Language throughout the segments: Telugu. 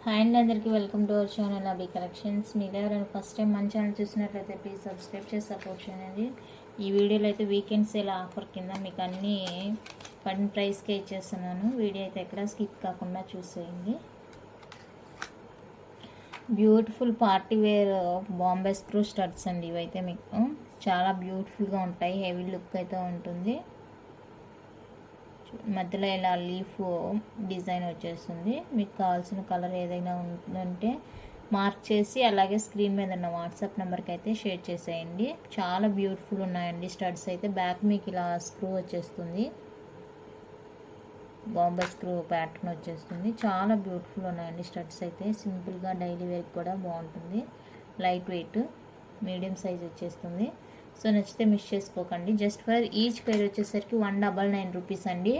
హాయ్ అండి, అందరికీ welcome to our channel Abi collections. మీరు ఎవరైనా ఫస్ట్ టైం మన ఛానల్ చూసినట్లయితే ప్లీజ్ సబ్స్క్రైబ్ చేసి సపోర్ట్ చేయండి. ఈ వీడియోలో అయితే వీకెండ్ సేల్ ఆఫర్ కింద మీకు అన్నీ పడిన ప్రైస్కే ఇచ్చేస్తున్నాను. వీడియో అయితే ఎక్కడ స్కిప్ కాకుండా చూసేయండి. Beautiful party wear Bombay screw studs అండి. ఇవైతే మీకు చాలా బ్యూటిఫుల్గా ఉంటాయి. హెవీ లుక్ అయితే ఉంటుంది. మధ్యలో ఇలా లీఫ్ డిజైన్ వచ్చేస్తుంది. మీకు కావాల్సిన కలర్ ఏదైనా ఉంటే మార్క్ చేసి అలాగే స్క్రీన్ మీద ఉన్న వాట్సాప్ నెంబర్కి అయితే షేర్ చేసేయండి. చాలా బ్యూటిఫుల్ ఉన్నాయండి స్టడ్స్ అయితే. బ్యాక్ మీకు ఇలా స్క్రూ వచ్చేస్తుంది, బాంబే స్క్రూ ప్యాటర్న్ వచ్చేస్తుంది. చాలా బ్యూటిఫుల్ ఉన్నాయండి స్టడ్స్ అయితే. సింపుల్గా డైలీ వేర్కి కూడా బాగుంటుంది. లైట్ వెయిట్ మీడియం సైజ్ వచ్చేస్తుంది. సో నచ్చితే మిస్ చేసుకోకండి. జస్ట్ ఫర్ ఈచ్ పేర్ వచ్చేసరికి 199 రూపీస్ అండి.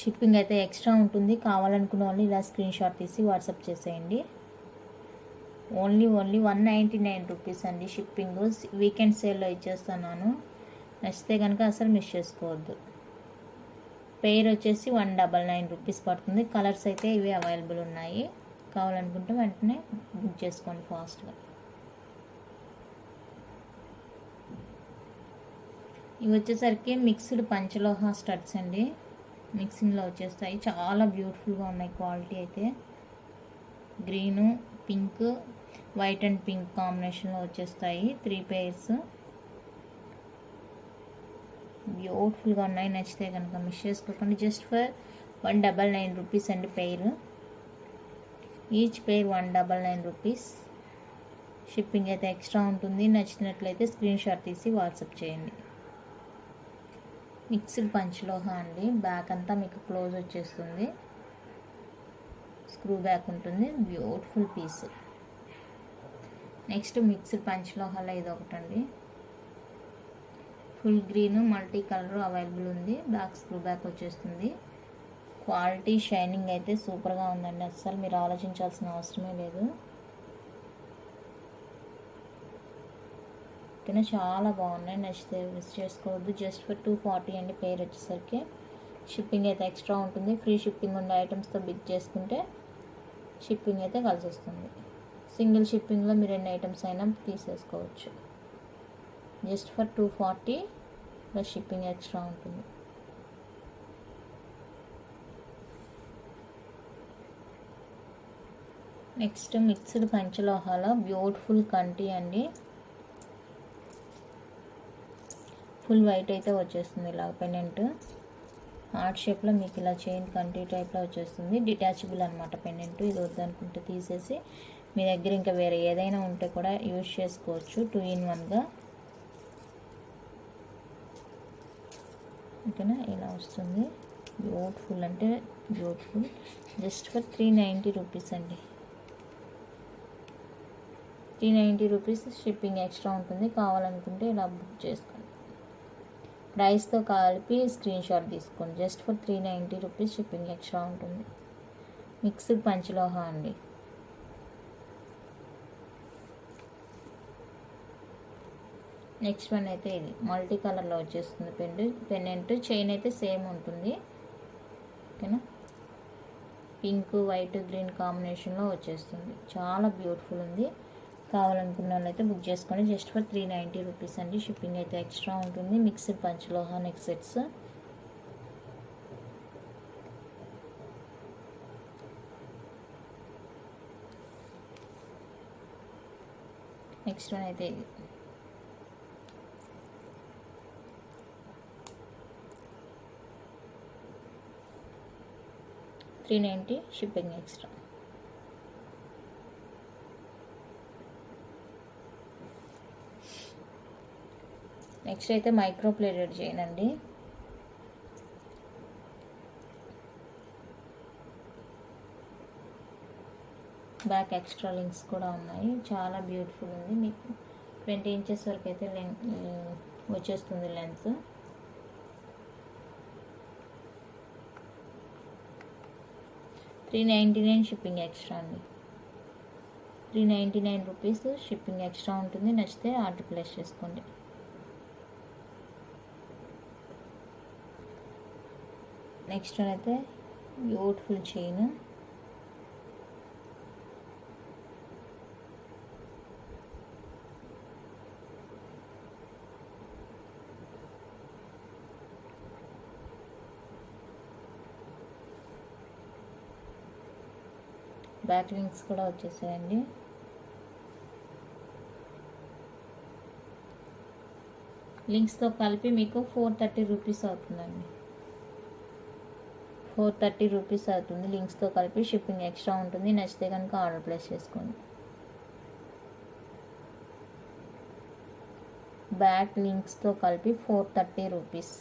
షిప్పింగ్ అయితే ఎక్స్ట్రా ఉంటుంది. కావాలనుకున్న వాళ్ళు ఇలా స్క్రీన్ షాట్ తీసి వాట్సాప్ చేసేయండి. ఓన్లీ 199 రూపీస్ అండి షిప్పింగ్. వీకెండ్ సేల్లో ఇచ్చేస్తున్నాను. నచ్చితే కనుక అసలు మిస్ చేసుకోవద్దు. పేర్ వచ్చేసి 199 రూపీస్ పడుతుంది. కలర్స్ అయితే ఇవి అవైలబుల్ ఉన్నాయి. కావాలనుకుంటే వెంటనే బుక్ చేసుకోండి ఫాస్ట్గా. ఇవి వచ్చేసరికి మిక్స్డ్ పంచలోహ స్టడ్స్ అండి. మిక్సింగ్లో వచ్చేస్తాయి. చాలా బ్యూటిఫుల్గా ఉన్నాయి. క్వాలిటీ అయితే green, pink, white and pink కాంబినేషన్లో వచ్చేస్తాయి. 3 pairs బ్యూటిఫుల్గా ఉన్నాయి. నచ్చితే కనుక మిస్ చేసుకోకండి. జస్ట్ ఫర్ 199 రూపీస్ అండి pair. Each pair 199 rupees. Shipping అయితే ఎక్స్ట్రా ఉంటుంది. నచ్చినట్లయితే స్క్రీన్ షాట్ తీసి వాట్సాప్ చేయండి. మిక్స్డ్ పంచలోహ అండి. బ్యాక్ అంతా మీకు క్లోజ్ వచ్చేస్తుంది. స్క్రూ బ్యాక్ ఉంటుంది. Beautiful piece. నెక్స్ట్ మిక్స్డ్ పంచలోహాలో ఇది ఒకటండి. Full green multi colour available ఉంది. బ్యాక్ స్క్రూ బ్యాక్ వచ్చేస్తుంది. క్వాలిటీ షైనింగ్ అయితే సూపర్గా ఉందండి. అస్సలు మీరు ఆలోచించాల్సిన అవసరమే లేదు. ఓకేనా, చాలా బాగున్నాయి. నచ్చితే మిస్ చేసుకోవద్దు. జస్ట్ ఫర్ 240 అండి పేర్ వచ్చేసరికి. షిప్పింగ్ అయితే ఎక్స్ట్రా ఉంటుంది. ఫ్రీ షిప్పింగ్ ఉండే ఐటమ్స్తో బిగ్ చేసుకుంటే షిప్పింగ్ అయితే కలిసి వస్తుంది. సింగిల్ షిప్పింగ్లో మీరు ఎన్ని ఐటమ్స్ అయినా తీసేసుకోవచ్చు. Just for 240 plus shipping extra ఉంటుంది. నెక్స్ట్ మిక్స్డ్ పంచలోహాల బ్యూటిఫుల్ కంటి అండి. ఫుల్ వైట్ అయితే వచ్చేస్తుంది. ఇలా పెండెంట్ హార్ట్ షేప్లో మీకు ఇలా చైన్ కంటి టైప్లో వచ్చేస్తుంది. డిటాచబుల్ అనమాట పెండెంట్. ఇది వద్దనుకుంటే తీసేసి మీ దగ్గర ఇంకా వేరే ఏదైనా ఉంటే కూడా యూజ్ చేసుకోవచ్చు 2 in 1గా. ఓకేనా, ఇలా వస్తుంది. బ్యూటిఫుల్ అంటే బ్యూటిఫుల్. జస్ట్ ఫర్ 390 రూపీస్ అండి. 390 రూపీస్. షిప్పింగ్ ఎక్స్ట్రా ఉంటుంది. కావాలనుకుంటే ఇలా బుక్ చేసుకోండి. ప్రైస్తో కలిపి స్క్రీన్ షాట్ తీసుకోండి. Just for 390 rupees. Shipping extra ఉంటుంది. మిక్స్డ్ పంచలోహ అండి. నెక్స్ట్ వన్ అయితే ఇది మల్టీ కలర్లో వచ్చేస్తుంది. పెండెంట్ చైన్ అయితే సేమ్ ఉంటుంది. ఓకేనా, పింక్, వైట్, గ్రీన్ కాంబినేషన్లో వచ్చేస్తుంది. చాలా బ్యూటిఫుల్ ఉంది. కావాలనుకున్న వాళ్ళైతే బుక్ చేసుకోండి. జస్ట్ ఫర్ 390 రూపీస్ అండి. షిప్పింగ్ అయితే ఎక్స్ట్రా ఉంటుంది. Mixed panchaloha neck sets. Next one అయితే ఇది $390. Shipping extra. నెక్స్ట్ అయితే మైక్రో ప్లేటెడ్ చైన్ అండి. బ్యాక్ ఎక్స్ట్రా లింక్స్ కూడా ఉన్నాయి. చాలా బ్యూటిఫుల్ ఉంది. మీకు 20 inches వరకు అయితే వచ్చేస్తుంది లెంత్. $399 షిప్పింగ్ ఎక్స్ట్రా అండి. 399 రూపీస్. షిప్పింగ్ ఎక్స్ట్రా ఉంటుంది. నచ్చితే ఆర్డర్ ప్లేస్ చేసుకోండి. నెక్స్ట్ అయితే బ్యూటిఫుల్ చైన్, బ్యాక్ లింక్స్ కూడా వచ్చేసాయండి. లింక్స్తో కలిపి మీకు 430 రూపీస్ అవుతుందండి. 430 రూపీస్ అవుతుంది లింక్స్తో కలిపి. షిప్పింగ్ ఎక్స్ట్రా ఉంటుంది. నచ్చితే కనుక ఆర్డర్ ప్లేస్ చేసుకోండి. బ్యాక్ లింక్స్తో కలిపి 430 రూపీస్.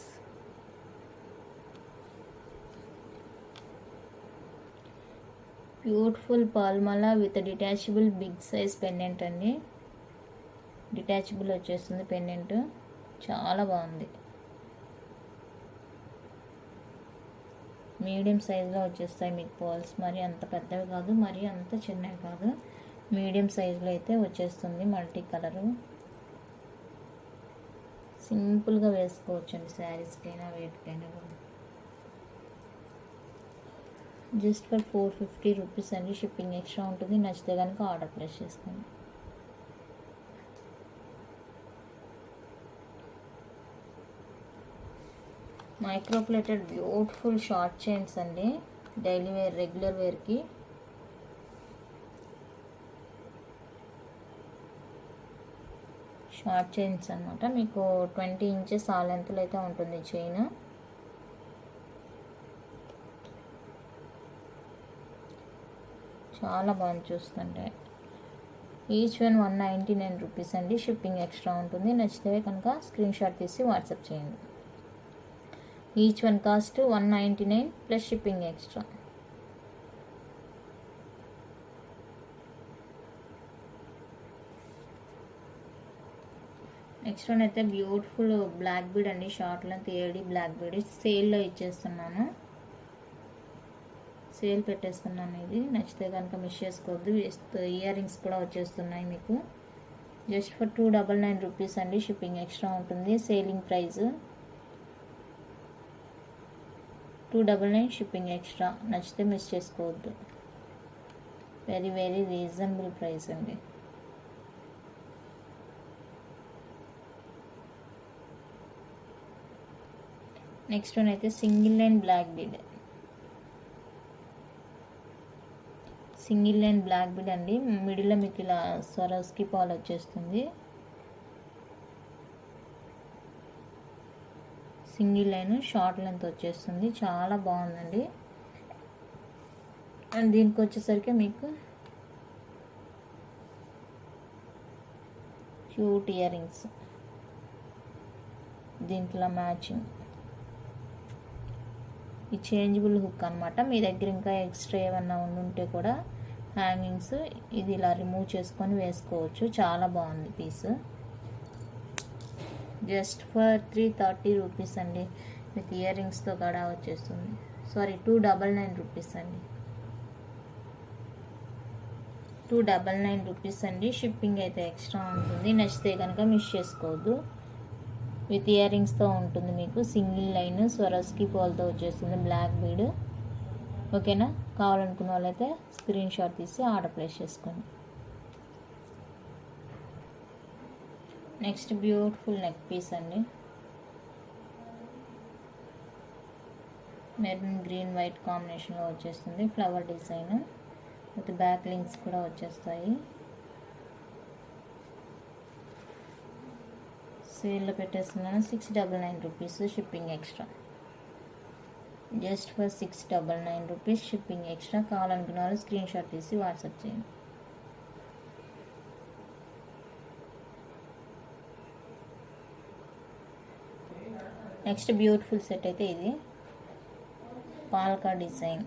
బ్యూటిఫుల్ పాల్మాలా with detachable big size pendant అండి. డిటాచబుల్ వచ్చేస్తుంది పెండెంట్, చాలా బాగుంది. మీడియం సైజులో వచ్చేస్తాయి మీకు పర్ల్స్. మరి అంత పెద్దవి కాదు, మరి అంత చిన్నవి కాదు, మీడియం సైజులో అయితే వచ్చేస్తుంది. మల్టీ కలరు, సింపుల్గా వేసుకోవచ్చండి శారీస్కైనా వేటికైనా కూడా. జస్ట్ ఫర్ 450 రూపీస్ అండి. షిప్పింగ్ ఎక్స్ట్రా ఉంటుంది. నచ్చితే కనుక ఆర్డర్ ప్లేస్ చేసుకోండి. Micro plated beautiful short chains అండి. డైలీ వేర్, రెగ్యులర్ వేర్కి షార్ట్ చైన్స్ అనమాట. మీకు 20 ఇంచెస్ ఆ లెంత్లో అయితే ఉంటుంది చైన్. చాలా బాగుంది చూస్తుంటే. ఈచ్ వన్ 199 రూపీస్ అండి. షిప్పింగ్ ఎక్స్ట్రా ఉంటుంది. నచ్చితే కనుక స్క్రీన్ షాట్ తీసి వాట్సాప్ చేయండి. Each one cost 199 plus shipping extra. Next one అయితే బ్యూటిఫుల్ బ్లాక్ బీడ్ అండి. Short length AD black bead సేల్లో ఇచ్చేస్తున్నాను. సేల్ పెట్టేస్తున్నాను. ఇది నచ్చితే కనుక మిస్ చేసుకోవద్దు. ఇయర్ రింగ్స్ కూడా వచ్చేస్తున్నాయి మీకు. జస్ట్ ఫర్ 299 రూపీస్ అండి. షిప్పింగ్ ఎక్స్ట్రా ఉంటుంది. Selling price 299, shipping extra. నచ్చితే మిస్ చేసుకోవద్దు. వెరీ వెరీ రీజనబుల్ ప్రైస్ అండి. నెక్స్ట్ వన్ అయితే single line black bead. Single line black bead అండి. మిడిల్లో మీకు ఇలా స్వరోస్కి పాల్ వచ్చేస్తుంది. సింగిల్ లైన్ షార్ట్ లెంత్ వచ్చేస్తుంది. చాలా బాగుందండి. అండ్ దీనికి వచ్చేసరికి మీకు క్యూట్ ఇయర్ రింగ్స్ దీంట్లో మ్యాచింగ్. ఈ చేంజబుల్ హుక్ అనమాట. మీ దగ్గర ఇంకా ఎక్స్ట్రా ఏమన్నా ఉంటే కూడా హ్యాంగింగ్స్ ఇది ఇలా రిమూవ్ చేసుకొని వేసుకోవచ్చు. చాలా బాగుంది పీస్. జస్ట్ ఫర్ 330 రూపీస్ అండి. విత్ ఇయర్ రింగ్స్తో కూడా వచ్చేస్తుంది. సారీ 299 రూపీస్ అండి. 299 రూపీస్ అండి. షిప్పింగ్ అయితే ఎక్స్ట్రా ఉంటుంది. నచ్చితే కనుక మిస్ చేసుకోవద్దు. విత్ ఇయర్ రింగ్స్తో ఉంటుంది మీకు. సింగిల్ లైన్ స్వరస్కి పోల్తో వచ్చేస్తుంది బ్లాక్ బీడ్. ఓకేనా? కావాలనుకున్న వాళ్ళైతే స్క్రీన్ షాట్ తీసి ఆర్డర్ ప్లేస్ చేసుకోండి. నెక్స్ట్ బ్యూటిఫుల్ నెక్ పీస్ అండి. మెరూన్ గ్రీన్ వైట్ కాంబినేషన్లో వచ్చేస్తుంది. Flower design with back links కూడా వచ్చేస్తాయి. సేల్లో పెట్టేస్తున్నాను. 699 rupees. Shipping extra. Just for 699 rupees. Shipping extra. కావాలనుకున్న వాళ్ళు స్క్రీన్ షాట్ తీసి వాట్సాప్ చేయండి. నెక్స్ట్ బ్యూటిఫుల్ సెట్ అయితే ఇది పాల్కా డిజైన్.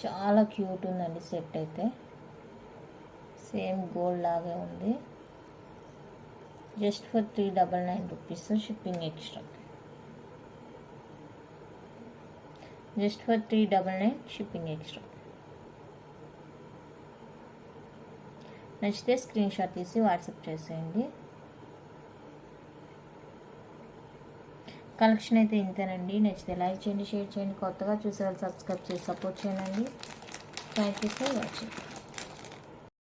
చాలా క్యూట్ ఉందండి సెట్ అయితే. సేమ్ గోల్డ్ లాగే ఉంది. Just for 399 rupees. Shipping extra. Just for 399 shipping extra. నచ్చితే స్క్రీన్ షాట్ తీసి వాట్సాప్ చేసేయండి. కలెక్షన్ అయితే ఇంతేనండి. నచ్చితే లైక్ చేయండి, షేర్ చేయండి. కొత్తగా చూసే వాళ్ళు సబ్స్క్రైబ్ చేసి సపోర్ట్ చేయండి. Thank you for watching.